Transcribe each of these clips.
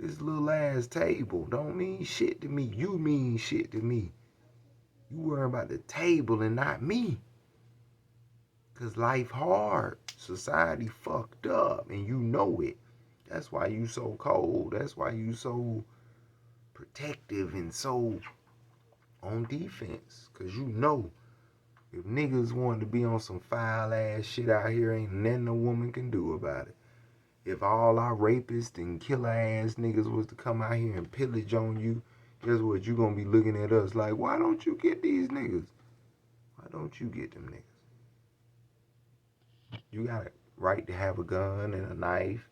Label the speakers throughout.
Speaker 1: This little ass table don't mean shit to me. You mean shit to me. You worry about the table and not me. Cause life hard. Society fucked up and you know it. That's why you so cold. That's why you so protective and so on defense. Cause you know if niggas wanted to be on some foul ass shit out here, ain't nothing a woman can do about it. If all our rapists and killer ass niggas was to come out here and pillage on you, guess what? You gonna be looking at us like, why don't you get these niggas? Why don't you get them niggas? You got a right to have a gun and a knife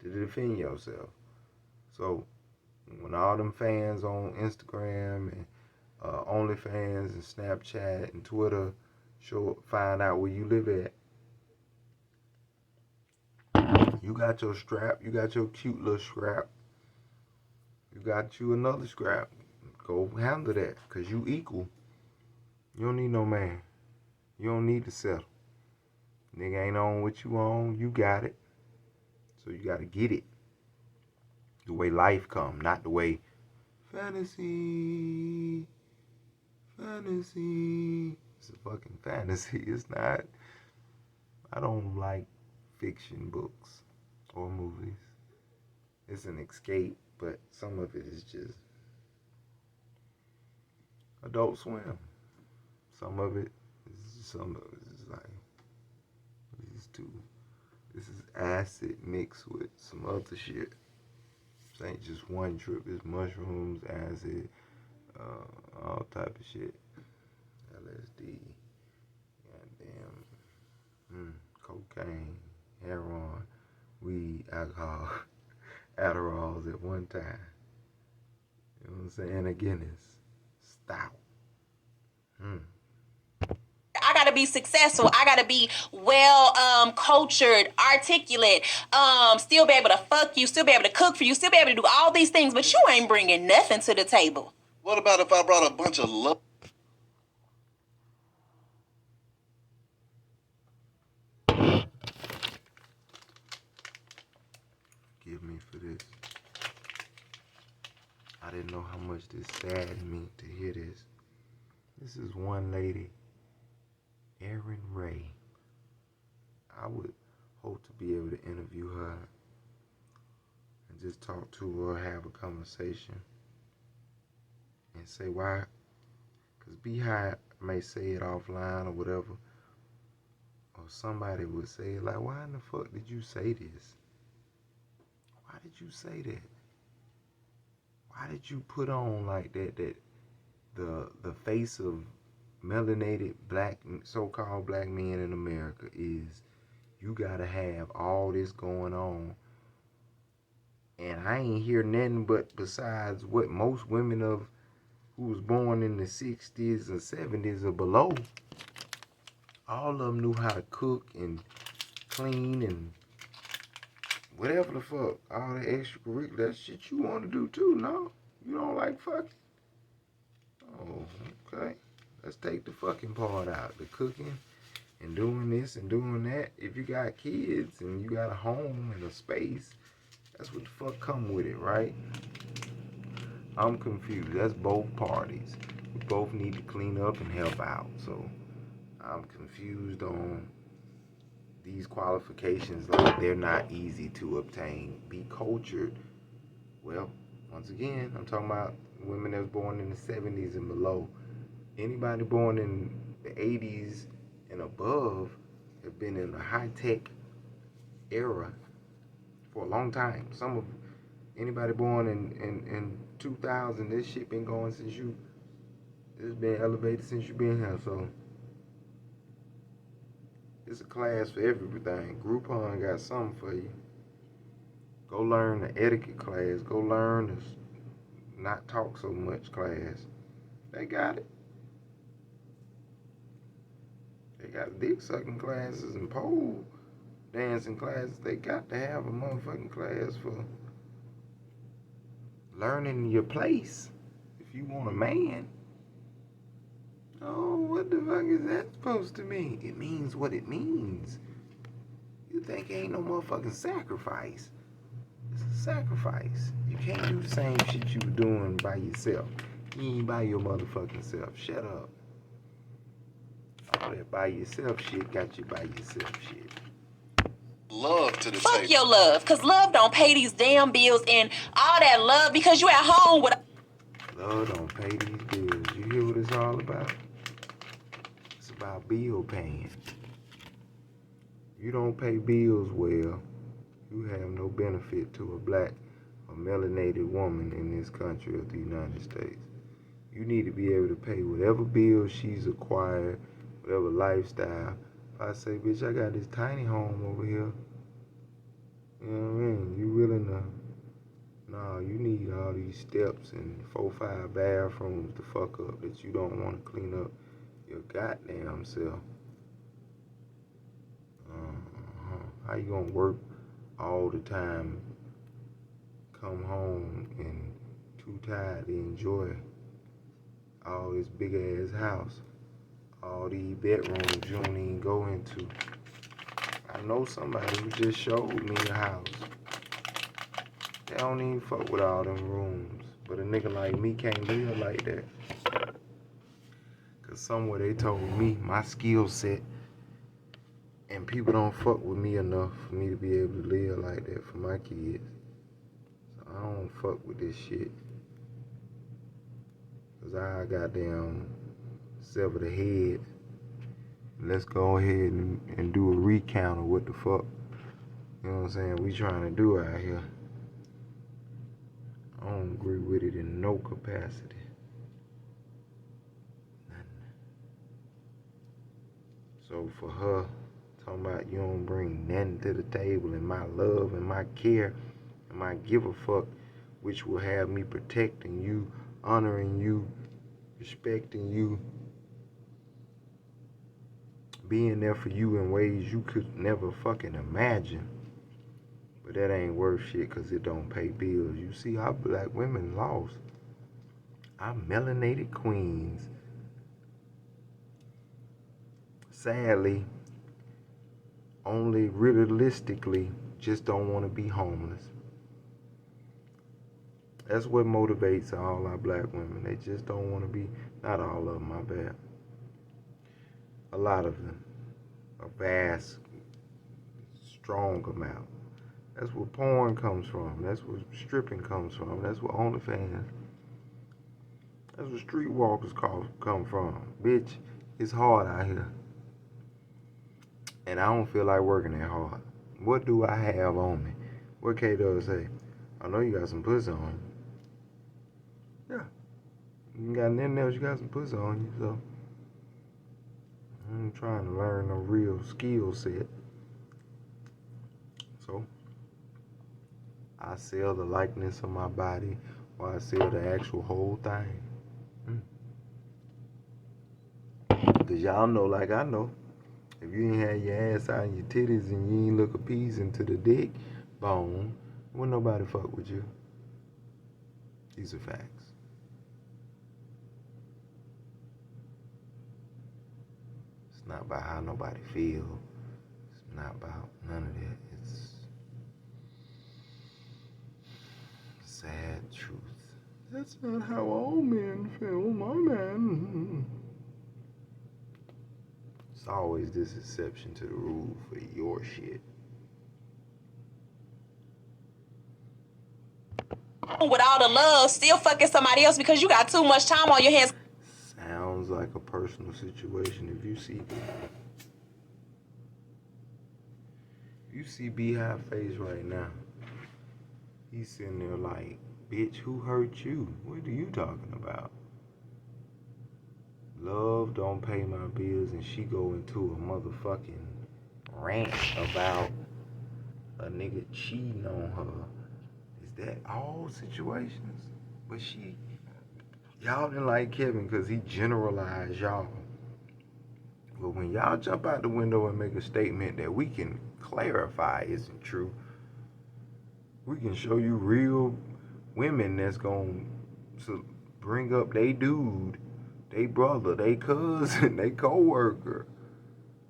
Speaker 1: to defend yourself. So when all them fans on Instagram and OnlyFans and Snapchat and Twitter find out where you live at, you got your strap, you got your cute little scrap, you got you another scrap. Go handle that, cause you equal. You don't need no man. You don't need to settle. Nigga ain't on what you on, you got it. So you gotta get it. The way life come, not the way fantasy. It's a fucking fantasy. It's not. I don't like fiction books or movies. It's an escape, but some of it is just Adult Swim. Some of it is like this is acid mixed with some other shit. This ain't just one trip. It's mushrooms, acid, all type of shit. LSD, goddamn, cocaine, heroin, weed, alcohol, Adderalls at one time. You know what I'm saying? A Guinness, stout.
Speaker 2: I gotta be successful. I gotta be well cultured, articulate, still be able to fuck you, still be able to cook for you, still be able to do all these things, but you ain't bringing nothing to the table.
Speaker 3: What about if I brought a bunch of love?
Speaker 1: Forgive me for this. I didn't know how much this saddened me to hear this. This is one lady, Erin Ray. I would hope to be able to interview her and just talk to her, have a conversation, and say why. Because Beehive may say it offline or whatever, or somebody would say, like, why in the fuck did you say this? Why did you say that? Why did you put on like that the face of melanated black, so-called black men in America is you gotta have all this going on, and I ain't hear nothing but besides what most women of who was born in the 60s or 70s or below, all of them knew how to cook and clean and whatever the fuck, all the extracurricular shit you want to do too. No, you don't like fucking. Oh, okay. Let's take the fucking part out. The cooking and doing this and doing that. If you got kids and you got a home and a space, that's what the fuck come with it, right? I'm confused. That's both parties. We both need to clean up and help out. So I'm confused on these qualifications. Like, they're not easy to obtain. Be cultured. Well, once again, I'm talking about women that was born in the 70s and below. Anybody born in the 80s and above have been in a high-tech era for a long time. Some of anybody born in 2000, this shit been going since it's been elevated since you been here. So it's a class for everything. Groupon got something for you. Go learn the etiquette class. Go learn the not talk so much class. They got it. They got dick sucking classes and pole dancing classes. They got to have a motherfucking class for learning your place. If you want a man. Oh, what the fuck is that supposed to mean? It means what it means. You think it ain't no motherfucking sacrifice. It's a sacrifice. You can't do the same shit you were doing by yourself. You ain't by your motherfucking self. Shut up. All that by yourself shit got you by yourself shit.
Speaker 3: Love to the
Speaker 2: Fuck
Speaker 3: table.
Speaker 2: your love, cause love don't pay these damn bills and all that love because you at home with.
Speaker 1: Love don't pay these bills. You hear what it's all about? It's about bill paying. You don't pay bills well, you have no benefit to a black or melanated woman in this country of the United States. You need to be able to pay whatever bills she's acquired, whatever lifestyle. If I say, bitch, I got this tiny home over here, you know what I mean? You willing to, no, you need all these steps and 4-5 bathrooms to fuck up that you don't want to clean up your goddamn self. How you gonna work all the time, come home and too tired to enjoy all this big ass house, all these bedrooms you don't even go into? I know somebody who just showed me a house. They don't even fuck with all them rooms, but a nigga like me can't live like that. Cause somewhere they told me my skill set and people don't fuck with me enough for me to be able to live like that for my kids. So I don't fuck with this shit. Cause I goddamn sever the head. Let's go ahead and do a recount of what the fuck, you know what I'm saying, we trying to do out here. I don't agree with it in no capacity. So for her, talking about you don't bring nothing to the table, and my love and my care and my give a fuck, which will have me protecting you, honoring you, respecting you, being there for you in ways you could never fucking imagine. But that ain't worth shit because it don't pay bills. You see, our black women lost. Our melanated queens, sadly, only realistically just don't want to be homeless. That's what motivates all our black women. They just don't want to be, not all of them, my bad. A lot of them. A vast, strong amount. That's where porn comes from. That's where stripping comes from. That's where OnlyFans. That's where streetwalkers come from. Bitch, it's hard out here. And I don't feel like working that hard. What do I have on me? What K-Dub say? I know you got some pussy on you. Yeah. You got nothing else, you got some pussy on you, so I'm trying to learn a real skill set. So I sell the likeness of my body or I sell the actual whole thing. Cause y'all know like I know. If you ain't had your ass out and your titties and you ain't look appeasing to the dick bone, wouldn't nobody fuck with you. These are facts. It's not about how nobody feel. It's not about none of that. It's sad truth. That's not how all men feel, my man. It's always this exception to the rule for your shit.
Speaker 2: With all the love, still fucking somebody else because you got too much time on your hands.
Speaker 1: Sounds like a personal situation. If you see Beehive face right now, he's sitting there like, bitch, who hurt you? What are you talking about? Love don't pay my bills, and she go into a motherfucking rant about a nigga cheating on her. Is that all situations? But y'all didn't like Kevin because he generalized y'all. But when y'all jump out the window and make a statement that we can clarify isn't true, we can show you real women that's going to bring up they dude, they brother, they cousin, they co-worker.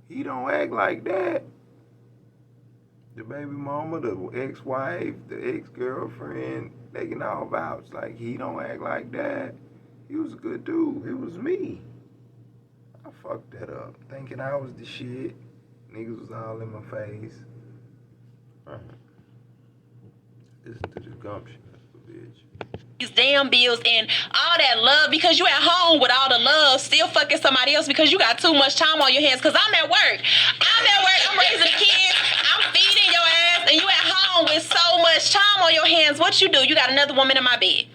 Speaker 1: He don't act like that. The baby mama, the ex-wife, the ex-girlfriend, they can all vouch. Like, he don't act like that. He was a good dude. It was me. I fucked that up. Thinking I was the shit. Niggas was all in my face. Listen to this gumption, bitch.
Speaker 2: These damn bills and all that love because you at home with all the love, still fucking somebody else because you got too much time on your hands. Cause I'm at work. I'm raising the kids. I'm feeding your ass, and you at home with so much time on your hands. What you do? You got another woman in my bed.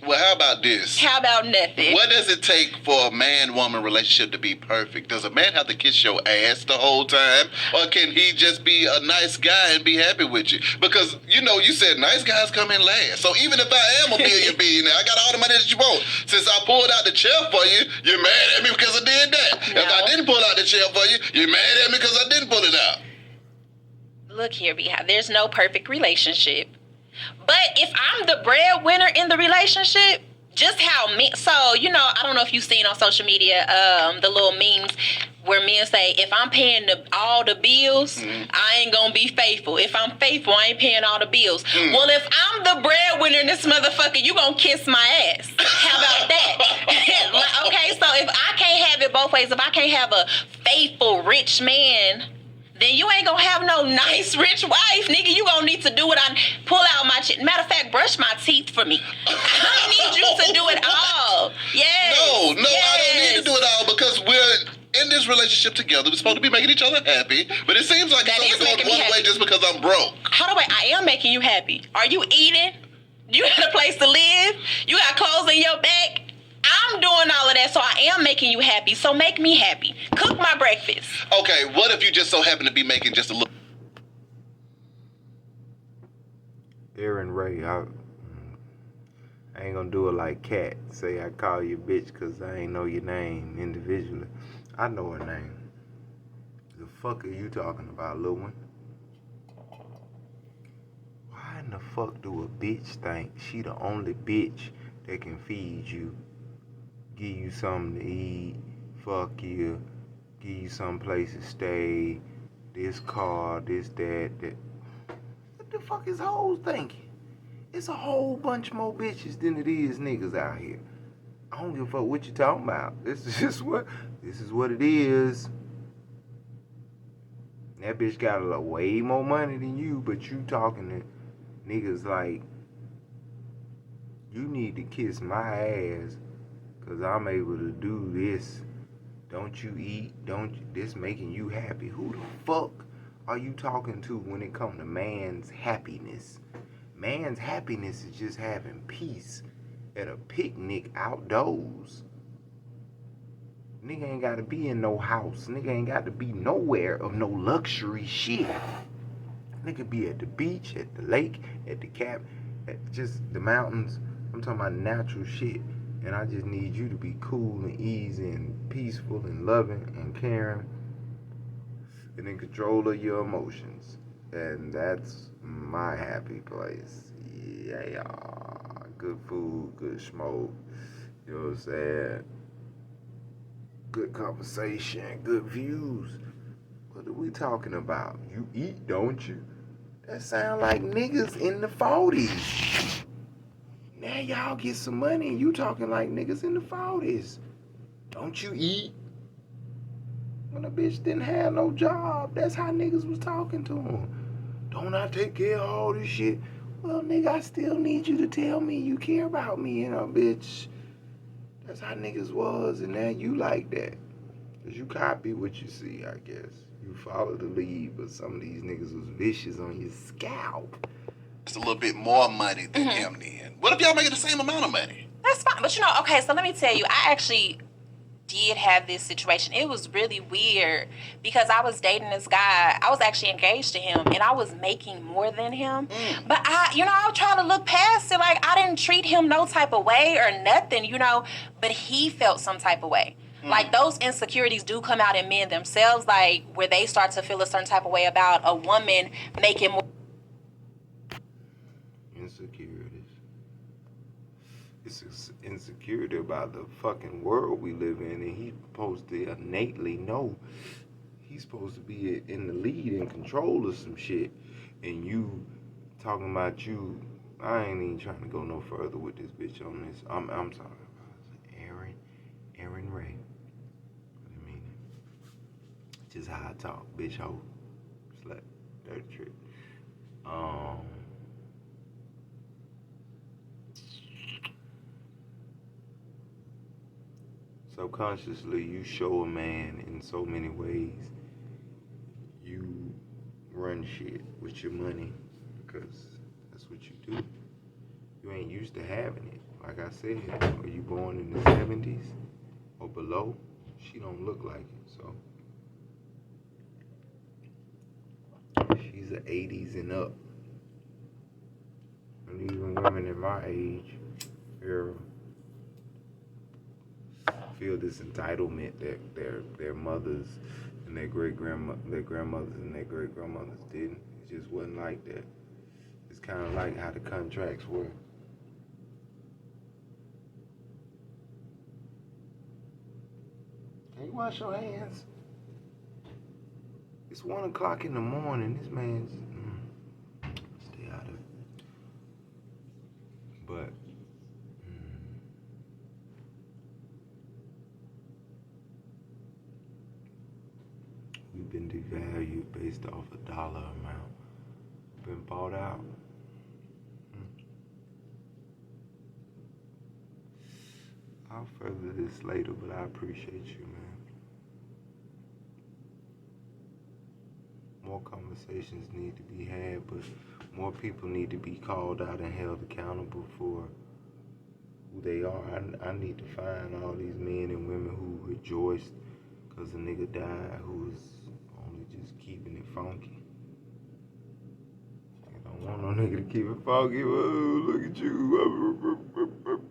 Speaker 3: Well, how about this?
Speaker 2: How about nothing?
Speaker 3: What does it take for a man-woman relationship to be perfect? Does a man have to kiss your ass the whole time? Or can he just be a nice guy and be happy with you? Because, you said nice guys come in last. So even if I am a billionaire, I got all the money that you want. Since I pulled out the chair for you, you're mad at me because I did that.
Speaker 2: No.
Speaker 3: If I didn't pull out the chair for you, you're mad at me because I didn't pull it out.
Speaker 2: Look here, Beehive. There's no perfect relationship. But if I'm the breadwinner in the relationship, just how men, so, I don't know if you've seen on social media, the little memes where men say, if I'm paying all the bills, I ain't gonna be faithful. If I'm faithful, I ain't paying all the bills. Well, if I'm the breadwinner in this motherfucker, you gonna kiss my ass. How about that? Okay, so if I can't have it both ways, if I can't have a faithful, rich man, then you ain't gonna have no nice rich wife, nigga. You gonna need to do what I pull out my matter of fact, brush my teeth for me. I need you to do it all. Yes.
Speaker 3: No,
Speaker 2: yes.
Speaker 3: I don't need to do it all because we're in this relationship together. We're supposed to be making each other happy, but it seems like it's only going one way just because I'm broke.
Speaker 2: How do I am making you happy? Are you eating? You got a place to live? You got clothes in your back? I'm doing all of that, so I am making you happy. So make me happy. Cook my breakfast.
Speaker 3: Okay, what if you just so happen to be making just a little...
Speaker 1: Aaron Ray, I ain't gonna do it like Cat. Say I call you bitch because I ain't know your name individually. I know her name. The fuck are you talking about, little one? Why in the fuck do a bitch think she the only bitch that can feed you, give you something to eat, fuck you, give you some place to stay, this car, this, that. What the fuck is hoes thinking? It's a whole bunch more bitches than it is niggas out here. I don't give a fuck what you talking about. This is what it is. That bitch got way more money than you, but you talking to niggas like, you need to kiss my ass because I'm able to do this. Don't you eat? This making you happy? Who the fuck are you talking to when it comes to man's happiness? Man's happiness is just having peace at a picnic outdoors. Nigga ain't got to be in no house. Nigga ain't got to be nowhere of no luxury shit. Nigga be at the beach, at the lake, at the cap, at just the mountains. I'm talking about natural shit. And I just need you to be cool and easy and peaceful and loving and caring and in control of your emotions. And that's my happy place. Yeah. Good food, good smoke. You know what I'm saying? Good conversation, good views. What are we talking about? You eat, don't you? That sound like niggas in the 40s. Now y'all get some money and you talking like niggas in the 40s. Don't you eat? When a bitch didn't have no job, that's how niggas was talking to him. Don't I take care of all this shit? Well, nigga, I still need you to tell me you care about me, bitch. That's how niggas was, and now you like that. Because you copy what you see, I guess. You follow the lead, but some of these niggas was vicious on your scalp.
Speaker 3: It's a little bit more money than him then. What if y'all making the same amount of money?
Speaker 2: That's fine. But okay, so let me tell you, I actually did have this situation. It was really weird because I was dating this guy. I was actually engaged to him and I was making more than him. But I was trying to look past it. Like, I didn't treat him no type of way or nothing, but he felt some type of way. Like, those insecurities do come out in men themselves, like where they start to feel a certain type of way about a woman making more.
Speaker 1: Insecurities. It's insecurity about the fucking world we live in, and he's supposed to innately know he's supposed to be in the lead and control of some shit. and you talking about you. I ain't even trying to go no further with this bitch on this. I'm sorry. Aaron Ray. I mean, just how I talk, bitch hoe, slut, dirty trick. Subconsciously, you show a man in so many ways. You run shit with your money because that's what you do. You ain't used to having it. Like I said, are you born in the 70s or below? She don't look like it, so she's a 80s and up. And even women in my age era feel this entitlement that their mothers and their grandmothers and their great grandmothers didn't. It just wasn't like that. It's kind of like how the contracts were. Can you wash your hands? It's 1 o'clock in the morning. This man's stay out of it. But we've been devalued based off a dollar amount. Been bought out. I'll further this later, but I appreciate you, man. More conversations need to be had, but more people need to be called out and held accountable for who they are. I need to find all these men and women who rejoiced because a nigga died who was only just keeping it funky. I don't want no nigga to keep it funky. Oh, look at you.